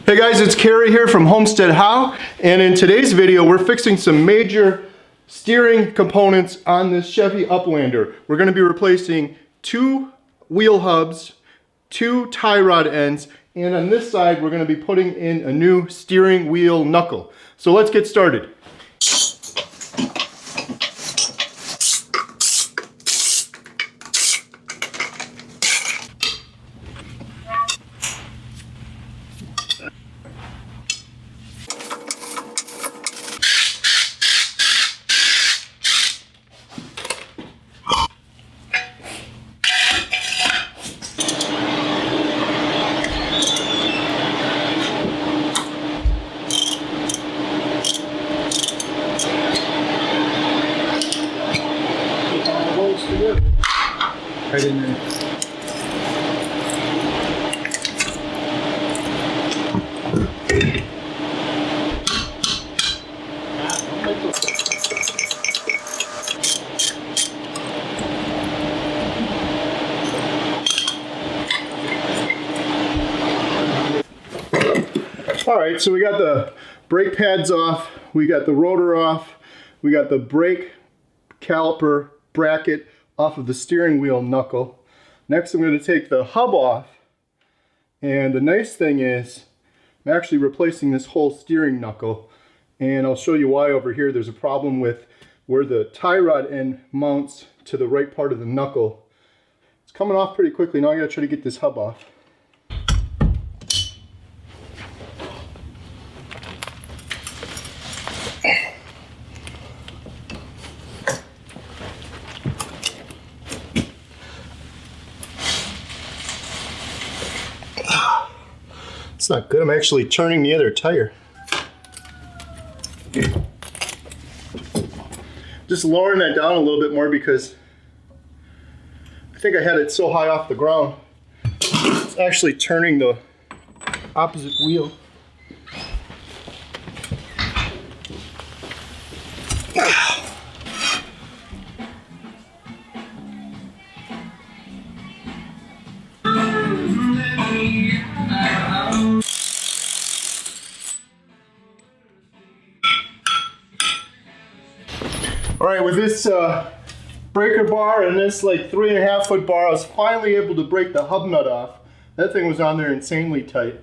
Hey guys, it's Kerry here from HomesteadHow, and in today's video we're fixing some major steering components on this Chevy Uplander. We're going to be replacing 2 wheel hubs, 2 tie rod ends, and on this side we're going to be putting in a new steering wheel knuckle. So let's get started. Right in there. Alright, so we got the brake pads off, we got the rotor off, we got the brake caliper bracket off of the steering wheel knuckle. Next I'm going to take the hub off, and the nice thing is I'm actually replacing this whole steering knuckle, and I'll show you why over here. There's a problem with where the tie rod end mounts to the right part of the knuckle. It's coming off pretty quickly. Now I gotta try to get this hub off. It's not good. I'm actually turning the other tire. Just lowering that down a little bit more because I think I had it so high off the ground. It's actually turning the opposite wheel. Alright, with this breaker bar and this like 3.5 foot bar, I was finally able to break the hub nut off. That thing was on there insanely tight.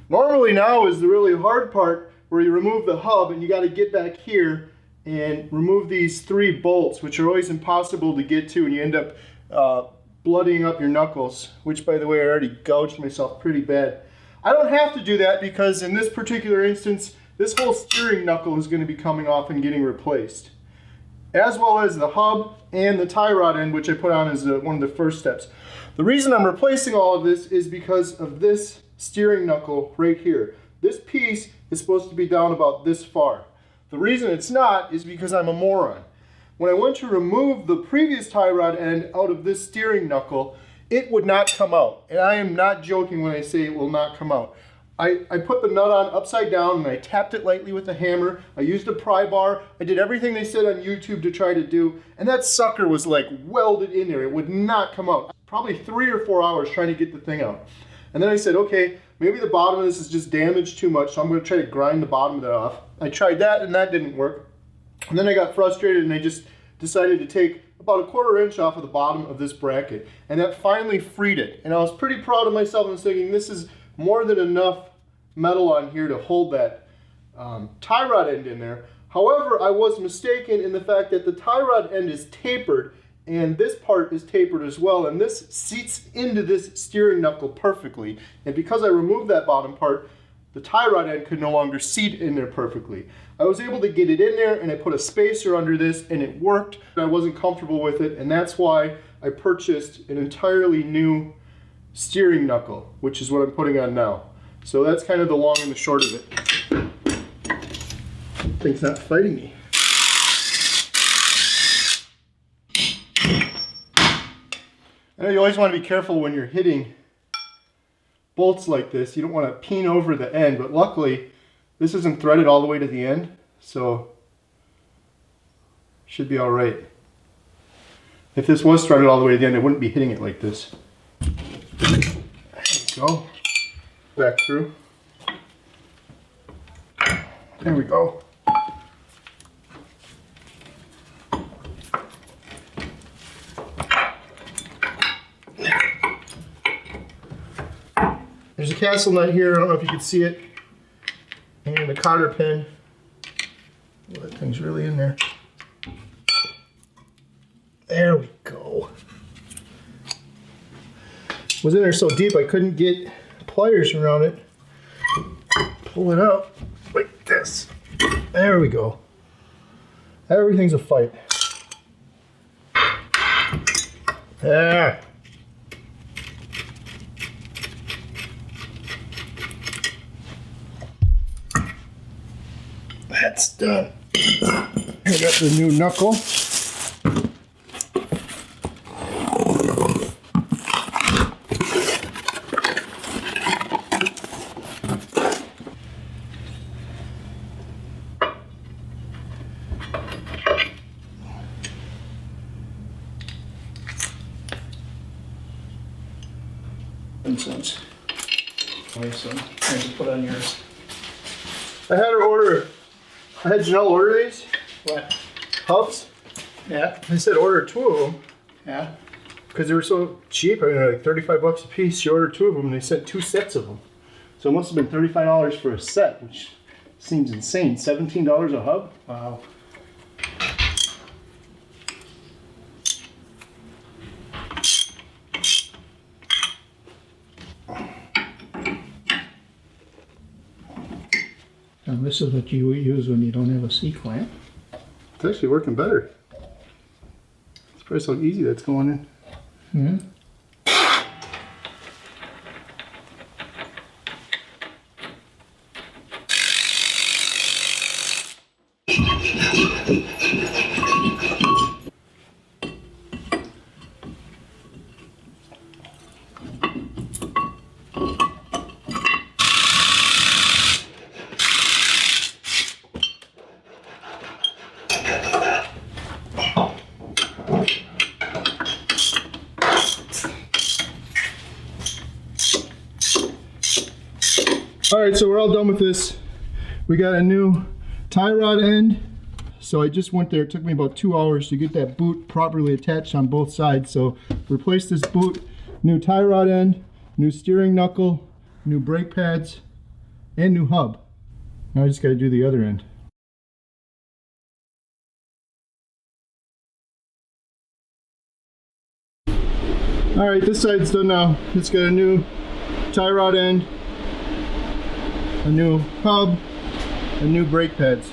Normally now is the really hard part where you remove the hub and you got to get back here and remove these 3 bolts, which are always impossible to get to, and you end up bloodying up your knuckles, which by the way I already gouged myself pretty bad. I don't have to do that because in this particular instance this whole steering knuckle is going to be coming off and getting replaced, as well as the hub and the tie rod end, which I put on as one of the first steps. The reason I'm replacing all of this is because of this steering knuckle right here. This piece is supposed to be down about this far. The reason it's not is because I'm a moron. When I went to remove the previous tie rod end out of this steering knuckle, it would not come out. And I am not joking when I say it will not come out. I put the nut on upside down and I tapped it lightly with a hammer. I used a pry bar. I did everything they said on YouTube to try to do, and that sucker was like welded in there. It would not come out. Probably 3 or 4 hours trying to get the thing out. And then I said, okay, maybe the bottom of this is just damaged too much, so I'm going to try to grind the bottom of that off. I tried that and that didn't work. And then I got frustrated and I just decided to take about 1/4 inch off of the bottom of this bracket. And that finally freed it. And I was pretty proud of myself and thinking this is more than enough metal on here to hold that tie rod end in there. However, I was mistaken in the fact that the tie rod end is tapered and this part is tapered as well, and this seats into this steering knuckle perfectly. And because I removed that bottom part, the tie rod end could no longer seat in there perfectly. I was able to get it in there and I put a spacer under this and it worked. I wasn't comfortable with it, and that's why I purchased an entirely new steering knuckle, which is what I'm putting on now. So that's kind of the long and the short of it. Thing's not fighting me. I know you always want to be careful when you're hitting bolts like this. You don't want to peen over the end, but luckily this isn't threaded all the way to the end, so should be all right. If this was threaded all the way to the end, I wouldn't be hitting it like this. There you go. Back through. There we go. There's a castle nut here. I don't know if you can see it. And a cotter pin. Oh, that thing's really in there. There we go. It was in there so deep I couldn't get pliers around it. Pull it out like this. There we go. Everything's a fight. There. That's done. I got the new knuckle. Incense. Okay, so I just put on yours. I had Janelle order these What? hubs. Yeah. I said order 2 of them Yeah. because they were so cheap. I mean, they're like 35 bucks a piece. She ordered 2 of them and they sent 2 sets of them. So it must have been $35 for a set, which seems insane. $17 a hub? Wow. And this is what you use when you don't have a C-clamp. It's actually working better. Surprised how easy that's going in. Hmm. All right, so we're all done with this. We got a new tie rod end. So I just went there. It took me about 2 hours to get that boot properly attached on both sides. So replace this boot, new tie rod end, new steering knuckle, new brake pads, and new hub. Now I just got to do the other end. All right, this side's done now. It's got a new tie rod end, a new hub, and new brake pads.